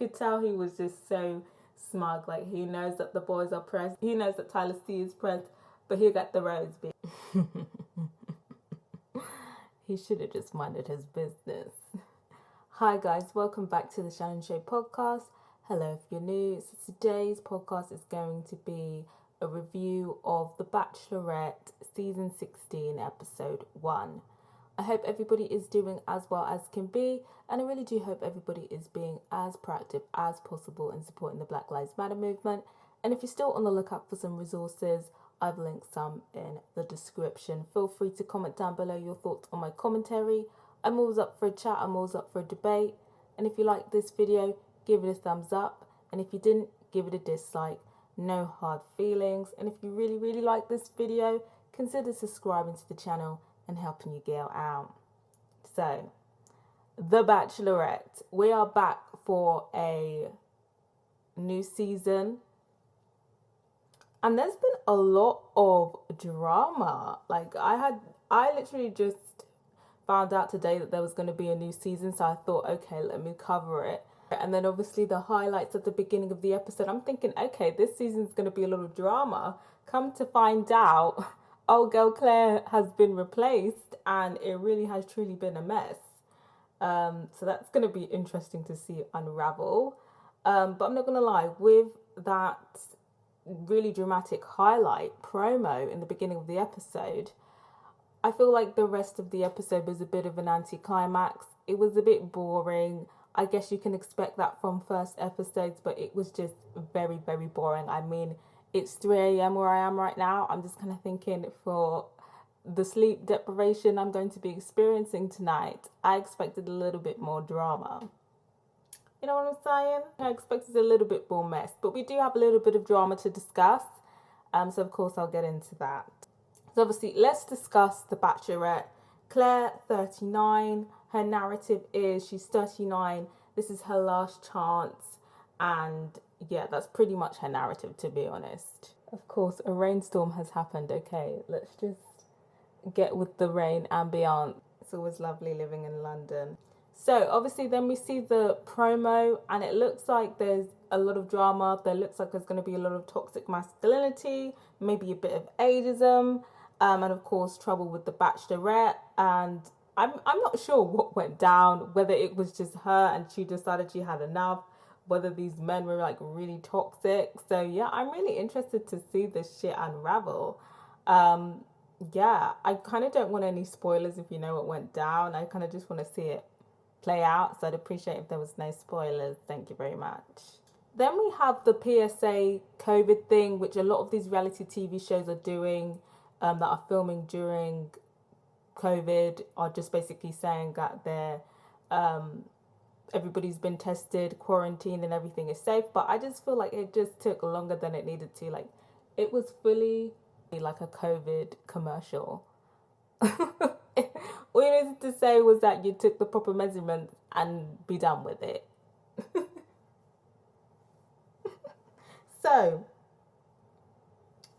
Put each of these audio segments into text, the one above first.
Could tell he was just so smug. Like, he knows that the boys are pressed. He knows that Tyler C is pressed, but he got the rose, bitch. He should have just minded his business. Hi guys, welcome back to the Shannon Show podcast. Hello if you're new. So today's podcast is going to be a review of The Bachelorette season 16 episode 1. I hope everybody is doing as well as can be, and I really do hope everybody is being as proactive as possible in supporting the Black Lives Matter movement. And if you're still on the lookout for some resources, I've linked some in the description. Feel free to comment down below your thoughts on my commentary. I'm always up for a chat, I'm always up for a debate. And if you like this video, give it a thumbs up. And if you didn't, give it a dislike. No hard feelings. And if you really like this video, consider subscribing to the channel and helping your girl out. So, The Bachelorette. We are back for a new season. And there's been a lot of drama. Like, I literally just found out today that there was going to be a new season, so I thought, okay, let me cover it. And then obviously the highlights at the beginning of the episode, I'm thinking, okay, this season's going to be a lot of drama. Come to find out, old girl Claire has been replaced, and it really has truly been a mess. So that's going to be interesting to see unravel. But I'm not going to lie, with that really dramatic highlight promo in the beginning of the episode, I feel like the rest of the episode was a bit of an anticlimax. It was a bit boring. I guess you can expect that from first episodes, but it was just very boring. I mean, it's 3 a.m. where I am right now. I'm just kind of thinking, for the sleep deprivation I'm going to be experiencing tonight, I expected a little bit more drama. You know what I'm saying? I expected a little bit more mess, but we do have a little bit of drama to discuss. So of course I'll get into that. So obviously, let's discuss The Bachelorette. Claire, 39. Her narrative is she's 39. This is her last chance. And yeah, that's pretty much her narrative, to be honest. Of course, a rainstorm has happened. Okay, let's just get with the rain ambiance. It's always lovely living in London. So obviously then we see the promo, and it looks like there's a lot of drama. There looks like there's going to be a lot of toxic masculinity, maybe a bit of ageism, and of course trouble with the Bachelorette. And I'm not sure what went down, whether it was just her and she decided she had enough, whether these men were like really toxic. So yeah, I'm really interested to see this shit unravel. Yeah, I kind of don't want any spoilers if you know what went down. I kind of just want to see it play out, so I'd appreciate if there was no spoilers. Thank you very much. Then we have the PSA COVID thing, which a lot of these reality TV shows are doing, that are filming during COVID, are just basically saying that they're everybody's been tested, quarantined, and everything is safe. But I just feel like it just took longer than it needed to. Like, it was fully like a COVID commercial. All you needed to say was that you took the proper measurements and be done with it. So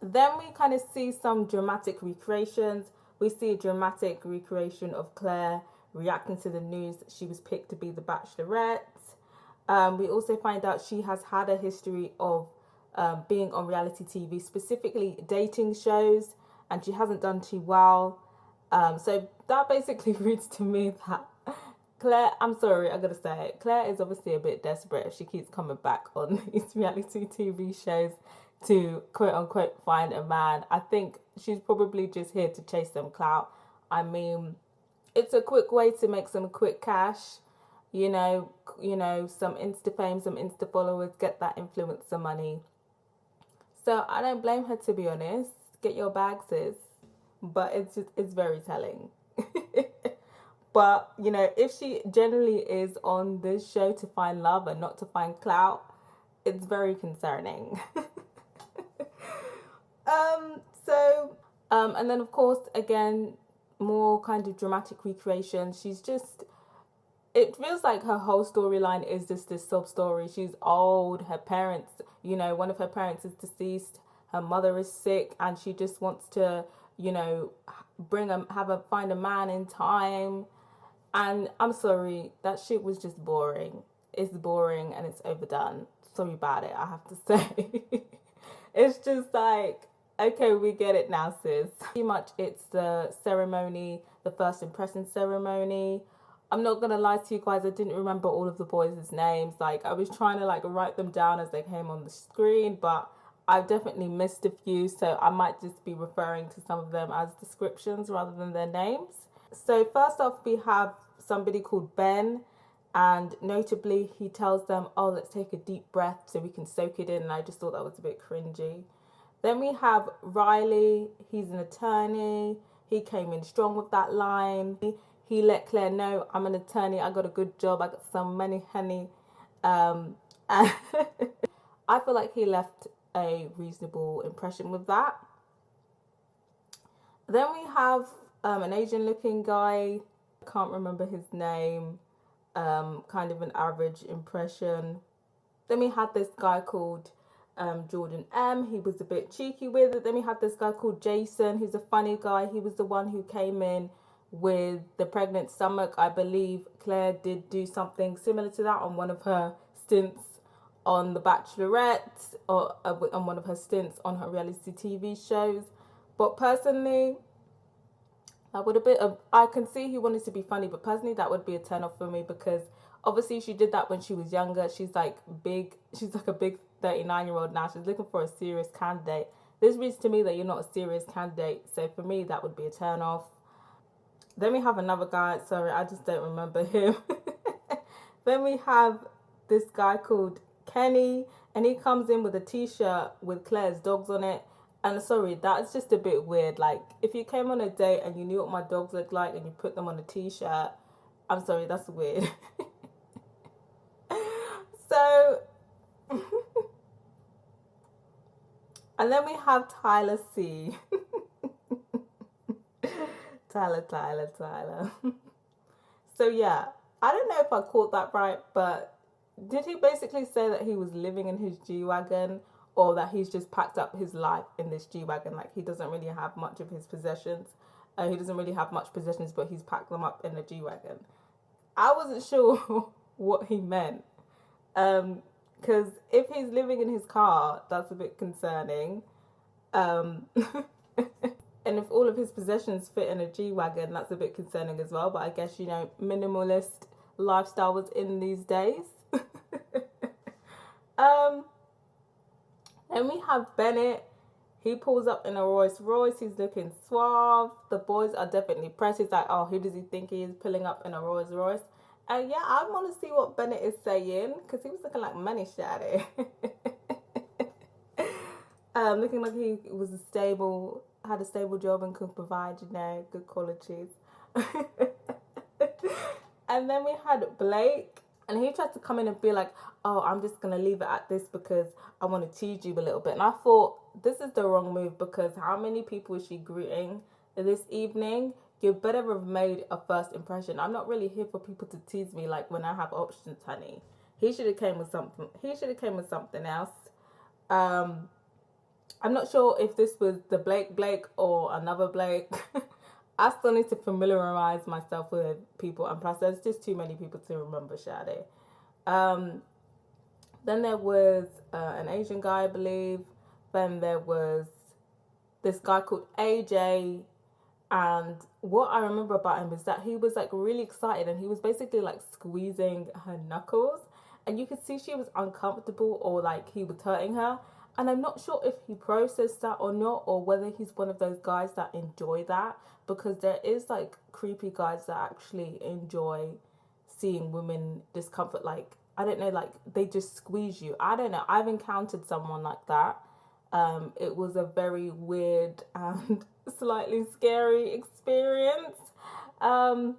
then we kind of see some dramatic recreations. We see a dramatic recreation of Claire reacting to the news that she was picked to be the Bachelorette. We also find out she has had a history of being on reality TV, specifically dating shows, and she hasn't done too well. So that basically reads to me that Claire, I'm sorry, I gotta say it, Claire is obviously a bit desperate if she keeps coming back on these reality TV shows to quote unquote find a man. I think she's probably just here to chase some clout. I mean, it's a quick way to make some quick cash, you know, some Insta fame, some Insta followers, get that influencer money. So I don't blame her, to be honest. Get your bag, sis. But it's very telling. But, you know, if she generally is on this show to find love and not to find clout, it's very concerning. And then of course, again, more kind of dramatic recreation. It feels like her whole storyline is just this sob story. She's old, her parents, one of her parents is deceased, her mother is sick, and she just wants to, find a man in time. And I'm sorry, that shit was just boring. it's boring and it's overdone. Sorry about it, I have to say. It's just like, okay, we get it now, sis. Pretty much it's the ceremony, the first impression ceremony. I'm not gonna lie to you guys, I didn't remember all of the boys' names. Like, I was trying to like write them down as they came on the screen, but I've definitely missed a few, so I might just be referring to some of them as descriptions rather than their names. So first off, we have somebody called Ben, and notably he tells them, oh, let's take a deep breath so we can soak it in, and I just thought that was a bit cringy. Then we have Riley. He's an attorney. He came in strong with that line. He let Claire know, I'm an attorney, I got a good job, I got some money, honey. And I feel like he left a reasonable impression with that. Then we have an Asian looking guy. I can't remember his name. Kind of an average impression. Then we had this guy called Jordan M. He was a bit cheeky with it. Then we had this guy called Jason. He's a funny guy. He was the one who came in with the pregnant stomach. I believe Claire did do something similar to that on one of her stints on The Bachelorette, or on one of her stints on her reality TV shows. But personally, that would have been I can see he wanted to be funny, but personally that would be a turn off for me, because obviously she did that when she was younger. She's like a big 39-year-old now. She's looking for a serious candidate. This reads to me that you're not a serious candidate, so for me that would be a turn off. Then we have another guy, sorry, I just don't remember him. Then we have this guy called Kenny, and he comes in with a t-shirt with Claire's dogs on it. And sorry, that's just a bit weird. Like, if you came on a date and you knew what my dogs look like and you put them on a t-shirt, I'm sorry, that's weird. So, and then we have Tyler C. Tyler. So yeah, I don't know if I caught that right, but did he basically say that he was living in his G-Wagon, or that he's just packed up his life in this G-Wagon? Like, he doesn't really have much of his possessions. He doesn't really have much possessions, but he's packed them up in a G-Wagon. I wasn't sure what he meant. Because if he's living in his car, that's a bit concerning. And if all of his possessions fit in a G-Wagon, that's a bit concerning as well. But I guess, you know, minimalist lifestyle was in these days. Then we have Bennett. He pulls up in a Rolls Royce. He's looking suave. The boys are definitely pressed. He's like, oh, who does he think he is, pulling up in a Rolls Royce? And yeah, I want to see what Bennett is saying, because he was looking like money shaddy. Looking like he was had a stable job and could provide, you know, good qualities. And then we had Blake, and he tried to come in and be like, oh, I'm just going to leave it at this because I want to tease you a little bit. And I thought, this is the wrong move, because how many people is she greeting this evening? You better have made a first impression. I'm not really here for people to tease me like when I have options, honey. He should have came with something. He should have came with something else. I'm not sure if this was the Blake or another Blake. I still need to familiarize myself with people, and plus there's just too many people to remember, Shade. Then there was an Asian guy, I believe. Then there was this guy called AJ. And what I remember about him is that he was like really excited, and he was basically like squeezing her knuckles. And you could see she was uncomfortable, or like he was hurting her. And I'm not sure if he processed that or not, or whether he's one of those guys that enjoy that. Because there is like creepy guys that actually enjoy seeing women discomfort. Like, I don't know, like they just squeeze you. I don't know. I've encountered someone like that. It was a very weird and slightly scary experience. But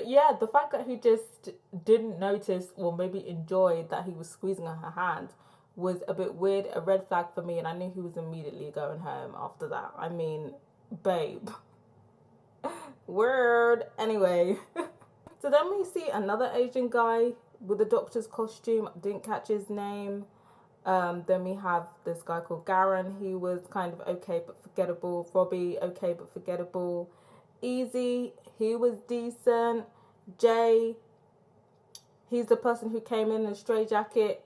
yeah, the fact that he just didn't notice or maybe enjoyed that he was squeezing her hand was a bit weird, a red flag for me, and I knew he was immediately going home after that. I mean, babe. Word. Anyway. So then we see another Asian guy with a doctor's costume. Didn't catch his name. Then we have this guy called Garen. He was kind of okay but forgettable. Robbie, okay but forgettable. Easy, he was decent. Jay, he's the person who came in a straitjacket.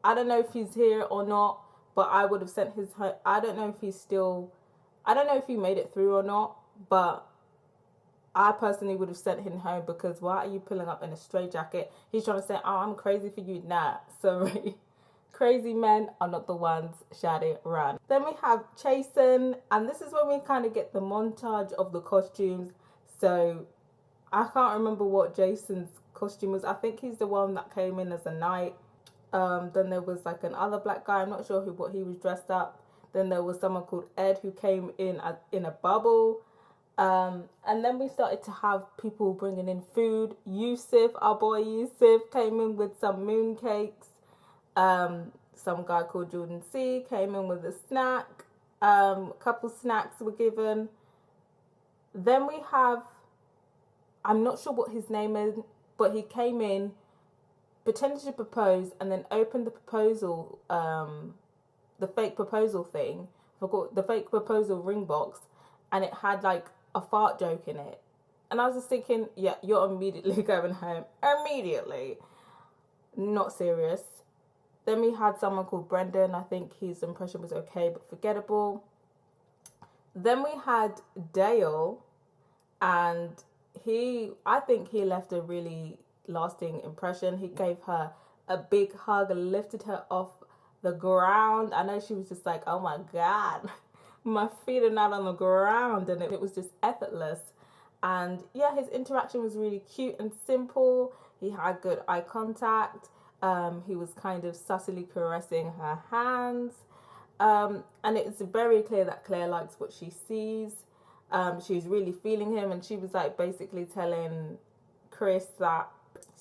I don't know if he's here or not, but I would have sent his home. I don't know if he's still, I don't know if he made it through or not, but I personally would have sent him home, because why are you pulling up in a straitjacket? He's trying to say, oh, I'm crazy for you. Nah, sorry. Crazy men are not the ones shouting run. Then we have Chasen, and this is when we kind of get the montage of the costumes. So I can't remember what Jason's costume was. I think he's the one that came in as a knight. Then there was like another black guy. I'm not sure what he was dressed up. Then there was someone called Ed who came in a bubble. And then we started to have people bringing in food. Yusuf, our boy Yusuf, came in with some mooncakes. Some guy called Jordan C came in with a snack. A couple snacks were given. Then we have, I'm not sure what his name is, but he came in, pretended to propose, and then opened the proposal, the fake proposal thing, forgot the fake proposal ring box, and it had like a fart joke in it. And I was just thinking, yeah, you're immediately going home. Immediately. Not serious. Then we had someone called Brendan. I think his impression was okay but forgettable. Then we had Dale, and I think he left a really lasting impression. He gave her a big hug and lifted her off the ground. I know she was just like, oh my God, my feet are not on the ground, and it was just effortless. And yeah, his interaction was really cute and simple. He had good eye contact. He was kind of subtly caressing her hands. And it's very clear that Claire likes what she sees. She's really feeling him, and she was like basically telling Chris that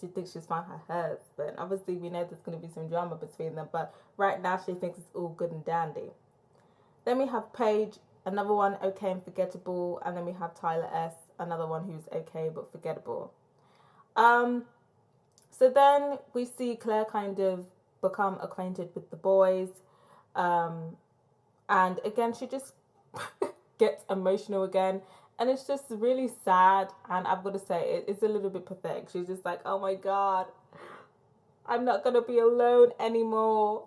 she thinks she's found her husband. Obviously, we know there's going to be some drama between them, but right now she thinks it's all good and dandy. Then we have Paige, another one okay and forgettable, and then we have Tyler S, another one who's okay but forgettable. So then we see Claire kind of become acquainted with the boys, and again she just gets emotional again, and it's just really sad, and I've got to say it's a little bit pathetic. She's just like, oh my God, I'm not gonna be alone anymore.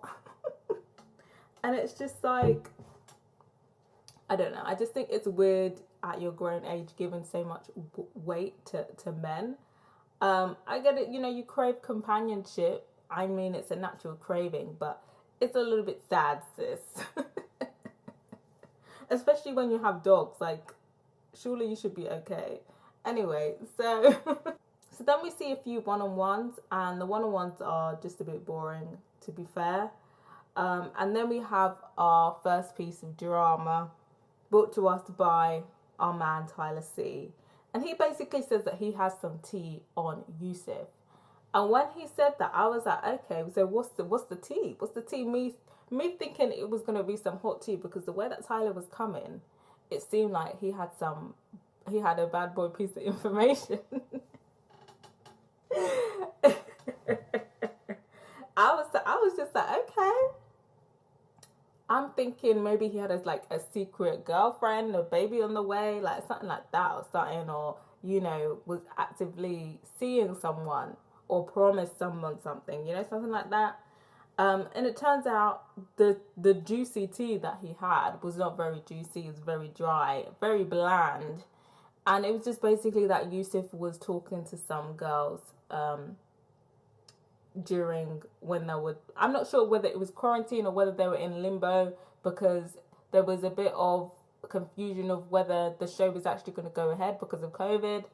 And it's just like, I don't know, I just think it's weird at your grown age giving so much weight to men. I get it, you crave companionship. I mean, it's a natural craving, but it's a little bit sad, sis. Especially when you have dogs, like, surely you should be okay. Anyway, so then we see a few one-on-ones, and the one-on-ones are just a bit boring, to be fair. And then we have our first piece of drama brought to us by our man Tyler C. And he basically says that he has some tea on Yusuf. And when he said that, I was like, okay, so what's the tea? What's the tea? Me thinking it was gonna be some hot tea, because the way that Tyler was coming, it seemed like he had a bad boy piece of information. I was just like, okay. I'm thinking maybe he had a secret girlfriend, a baby on the way, like something like that, or something, or was actively seeing someone or promised someone something, something like that. And it turns out the juicy tea that he had was not very juicy. It was very dry, very bland, and it was just basically that Yusuf was talking to some girls during when they were, I'm not sure whether it was quarantine or whether they were in limbo, because there was a bit of confusion of whether the show was actually going to go ahead because of COVID.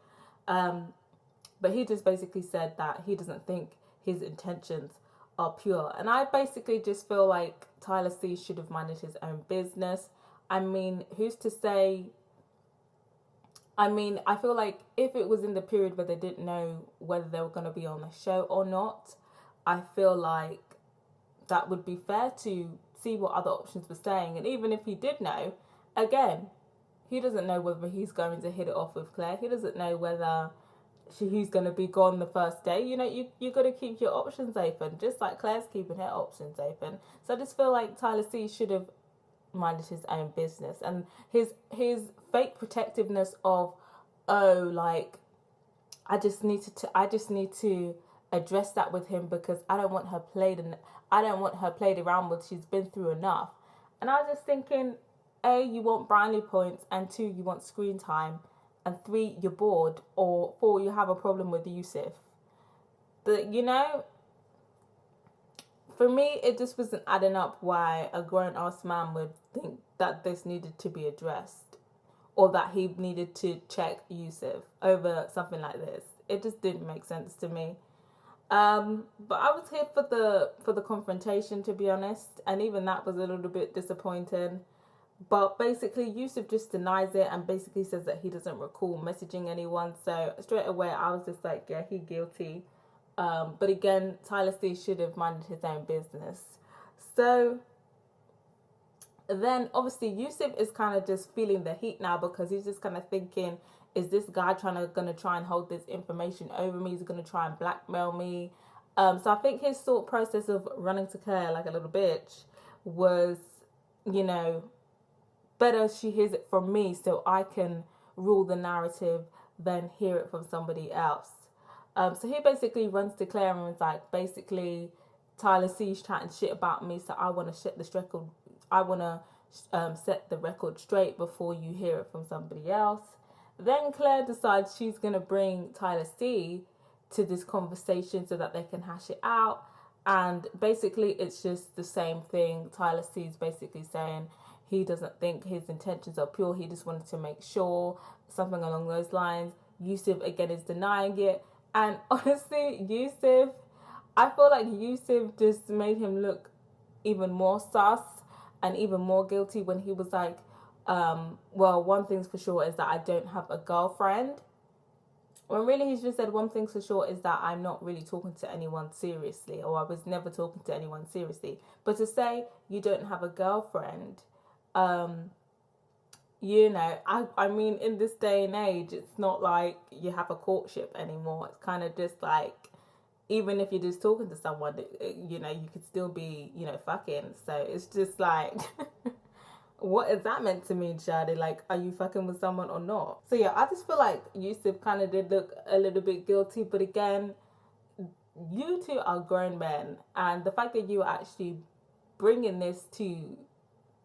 But he just basically said that he doesn't think his intentions are pure. And I basically just feel like Tyler C should have managed his own business. I mean, who's to say? I mean, I feel like if it was in the period where they didn't know whether they were going to be on the show or not, I feel like that would be fair to see what other options were saying. And even if he did know, again, he doesn't know whether he's going to hit it off with Claire. He doesn't know whether he's going to be gone the first day. You got to keep your options open, just like Claire's keeping her options open. So I just feel like Tyler C should have minded his own business. And his fake protectiveness of, oh, like, I just need to address that with him, because I don't want her played around with. She's been through enough. And I was just thinking, A, you want brownie points, and 2, you want screen time, and 3, you're bored, or 4, you have a problem with Yusuf. But for me, it just wasn't adding up why a grown-ass man would think that this needed to be addressed, or that he needed to check Yusuf over something like this. It just didn't make sense to me. But I was here for the confrontation, to be honest, and even that was a little bit disappointing. But basically, Yusuf just denies it and basically says that he doesn't recall messaging anyone. So straight away, I was just like, yeah, he's guilty. But again, Tyler C should have minded his own business. So then obviously Yusuf is kind of just feeling the heat now, because he's just kind of thinking, is this guy gonna try and hold this information over me? He's gonna try and blackmail me. So I think his thought process of running to Claire like a little bitch was, better she hears it from me so I can rule the narrative than hear it from somebody else. So he basically runs to Claire and was like, basically, Tyler C's chatting shit about me, so I want to set this record. I want to set the record straight before you hear it from somebody else. Then Claire decides she's gonna bring Tyler C to this conversation so that they can hash it out. And basically, it's just the same thing. Tyler C is basically saying he doesn't think his intentions are pure. He just wanted to make sure, something along those lines. Yusuf again is denying it. And honestly, Yusuf, I feel like Yusuf just made him look even more sus and even more guilty when he was like, well, one thing's for sure is that I don't have a girlfriend. When really he's just said one thing's for sure is that I'm not really talking to anyone seriously, or I was never talking to anyone seriously. But to say you don't have a girlfriend, I mean, in this day and age, it's not like you have a courtship anymore. It's kind of just like, even if you're just talking to someone, you could still be, fucking. So it's just like, what is that meant to mean, Shadi? Like, are you fucking with someone or not? So yeah, I just feel like Yusuf kind of did look a little bit guilty. But again, you two are grown men. And the fact that you are actually bringing this to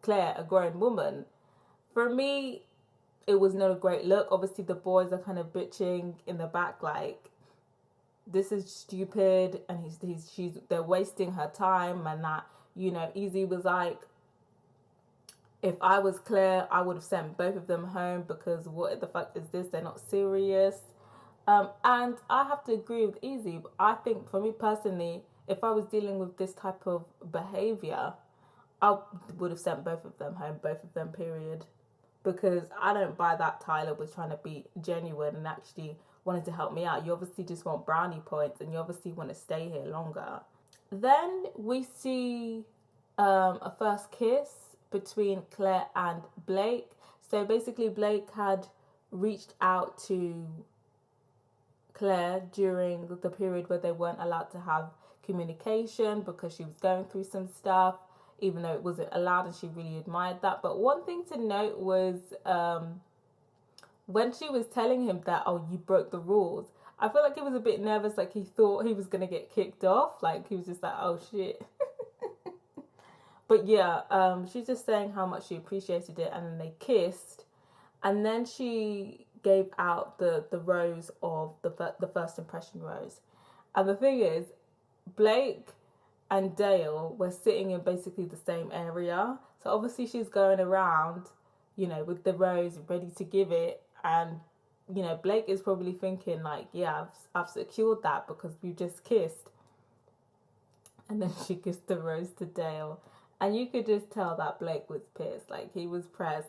Claire, a grown woman, for me, it was not a great look. Obviously, the boys are kind of bitching in the back, like, this is stupid, and they're wasting her time, and that, Easy was like, if I was Claire, I would have sent both of them home, because what the fuck is this? They're not serious. And I have to agree with Easy. I think for me personally, if I was dealing with this type of behavior, I would have sent both of them home, both of them, period. Because I don't buy that Tyler was trying to be genuine and actually wanted to help me out. You obviously just want brownie points, and you obviously want to stay here longer. Then we see a first kiss between Claire and Blake. So basically, Blake had reached out to Claire during the period where they weren't allowed to have communication because she was going through some stuff, even though it wasn't allowed, and she really admired that. But one thing to note was when she was telling him that, oh, you broke the rules, I feel like he was a bit nervous, like he thought he was going to get kicked off. Like he was just like, oh shit. But yeah, she's just saying how much she appreciated it, and then they kissed. And then she gave out the rose of the first impression rose. And the thing is, Blake and Dale were sitting in basically the same area. So obviously she's going around, with the rose ready to give it. And, Blake is probably thinking like, yeah, I've secured that because we just kissed. And then she kissed the rose to Dale. And you could just tell that Blake was pissed. Like, he was pressed.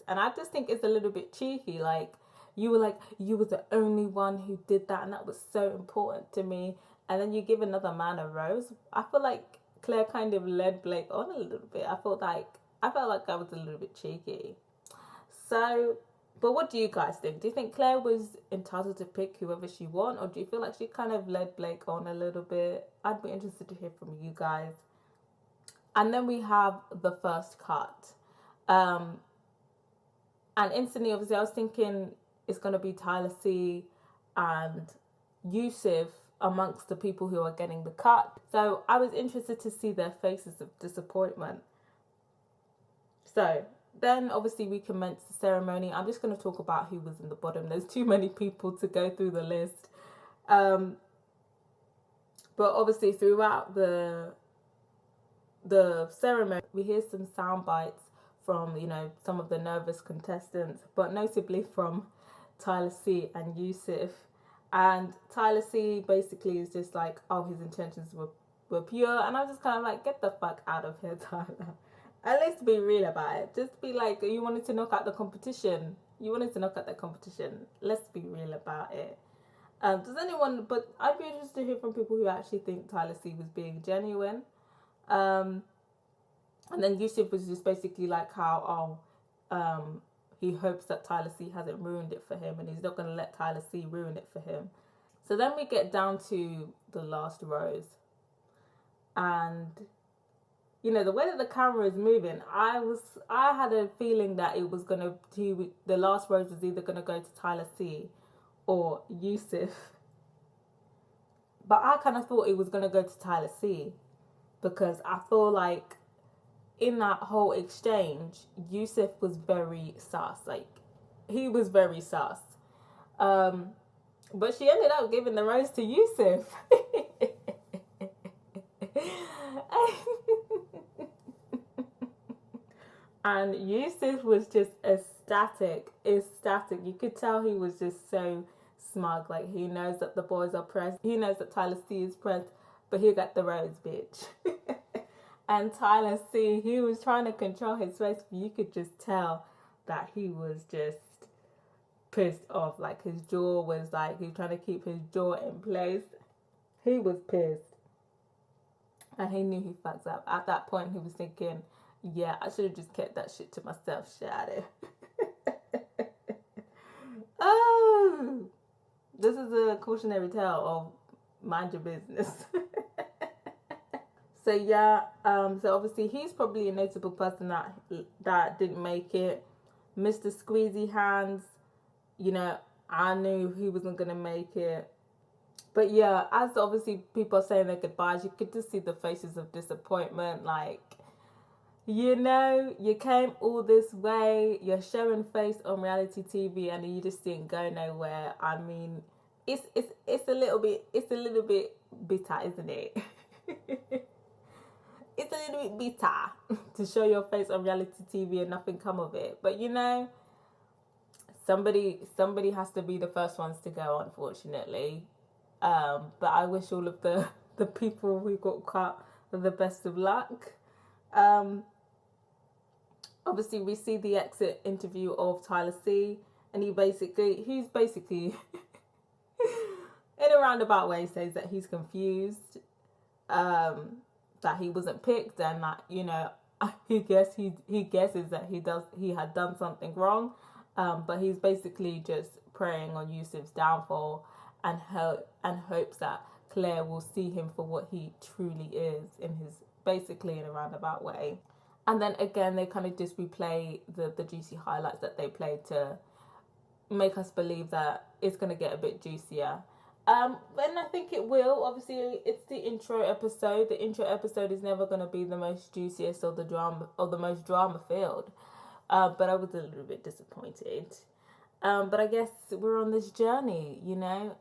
And I just think it's a little bit cheeky. Like, you were the only one who did that, and that was so important to me. And then you give another man a rose. I feel like Claire kind of led Blake on a little bit. I felt like I was a little bit cheeky. So, but what do you guys think? Do you think Claire was entitled to pick whoever she wants, or do you feel like she kind of led Blake on a little bit? I'd be interested to hear from you guys. And then we have the first cut. And instantly, obviously, I was thinking it's going to be Tyler C and Yusuf amongst the people who are getting the cut. So I was interested to see their faces of disappointment. So then obviously we commenced the ceremony. I'm just going to talk about who was in the bottom. There's too many people to go through the list. But obviously throughout the ceremony, we hear some sound bites from, you know, some of the nervous contestants, but notably from Tyler C and Yusuf. And Tyler C basically is just like, oh, his intentions were pure. And I'm just kind of like, get the fuck out of here, Tyler. At least be real about it. Just be like, you wanted to knock out the competition. Let's be real about it. Does anyone, but I'd be interested to hear from people who actually think Tyler C was being genuine. And then Yusuf was just basically like how, he hopes that Tyler C hasn't ruined it for him, and he's not going to let Tyler C ruin it for him. So then we get down to the last rose. And, you know, the way that the camera is moving, I had a feeling that it was the last rose was either going to go to Tyler C or Yusuf. But I kind of thought it was going to go to Tyler C, because I feel like in that whole exchange, Yusuf was very sus. Like, he was very sus. But she ended up giving the rose to Yusuf. And Yusuf was just ecstatic. You could tell he was just so smug. Like, he knows that the boys are pressed. He knows that Tyler C is pressed, but he got the rose, bitch. And Tyler C, he was trying to control his face, but you could just tell that he was just pissed off. Like, his jaw was like, he was trying to keep his jaw in place. He was pissed. And he knew he fucked up. At that point, he was thinking, yeah, I should have just kept that shit to myself, Shady. Oh, this is a cautionary tale of mind your business. So yeah, so obviously he's probably a notable person that didn't make it. Mr. Squeezy Hands, you know, I knew he wasn't gonna make it. But yeah, as obviously people are saying their goodbyes, you could just see the faces of disappointment. Like, you know, you came all this way, you're showing face on reality TV, and you just didn't go nowhere. I mean, it's a little bit bitter, isn't it? It's a little bit bitter to show your face on reality TV and nothing come of it. But you know, somebody has to be the first ones to go, unfortunately. But I wish all of the people who got cut the best of luck. Obviously, we see the exit interview of Tyler C, and he's basically in a roundabout way says that he's confused. That he wasn't picked, and that, you know, he guesses that he had done something wrong, but he's basically just preying on Yusuf's downfall and hopes that Claire will see him for what he truly is, in a roundabout way. And then again, they kind of just replay the juicy highlights that they played to make us believe that it's going to get a bit juicier. And I think it will. Obviously, it's the intro episode. The intro episode is never going to be the most juiciest or the most drama filled. But I was a little bit disappointed. But I guess we're on this journey, you know.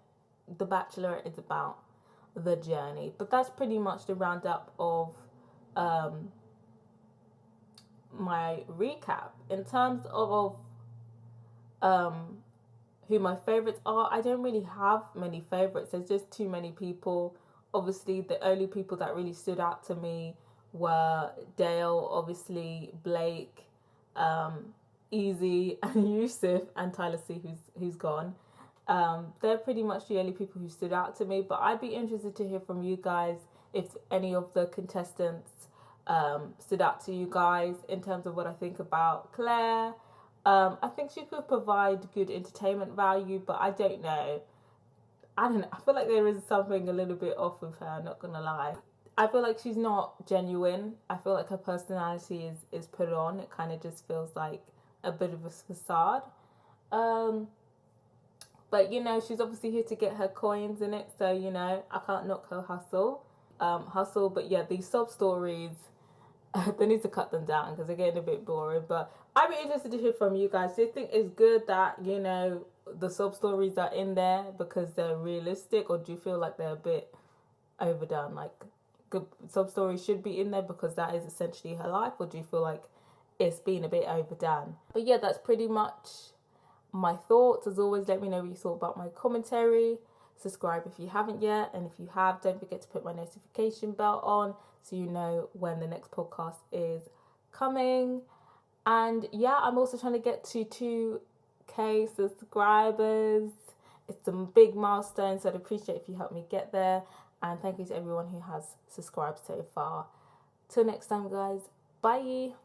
The Bachelorette is about the journey. But that's pretty much the roundup of my recap. In terms of who my favourites are, I don't really have many favourites. There's just too many people. Obviously, the only people that really stood out to me were Dale, obviously Blake, Easy, and Yusuf, and Tyler C, who's gone. They're pretty much the only people who stood out to me. But I'd be interested to hear from you guys if any of the contestants stood out to you guys in terms of what I think about Claire. I think she could provide good entertainment value, but I don't know. I feel like there is something a little bit off with her, I'm not gonna lie. I feel like she's not genuine. I feel like her personality is put on. It kind of just feels like a bit of a facade. But, you know, she's obviously here to get her coins in it. So, you know, I can't knock her hustle. But yeah, these sob stories, they need to cut them down because they're getting a bit boring. But I'd be interested to hear from you guys. Do you think it's good that, you know, the sob stories are in there because they're realistic, or do you feel like they're a bit overdone? Like, good sob stories should be in there because that is essentially her life, or do you feel like it's been a bit overdone? But yeah, that's pretty much my thoughts. As always, let me know what you thought about my commentary. Subscribe if you haven't yet, and if you have, don't forget to put my notification bell on so you know when the next podcast is coming. And yeah, I'm also trying to get to 2K subscribers. It's a big milestone, so I'd appreciate if you help me get there. And thank you to everyone who has subscribed so far. Till next time, guys. Bye.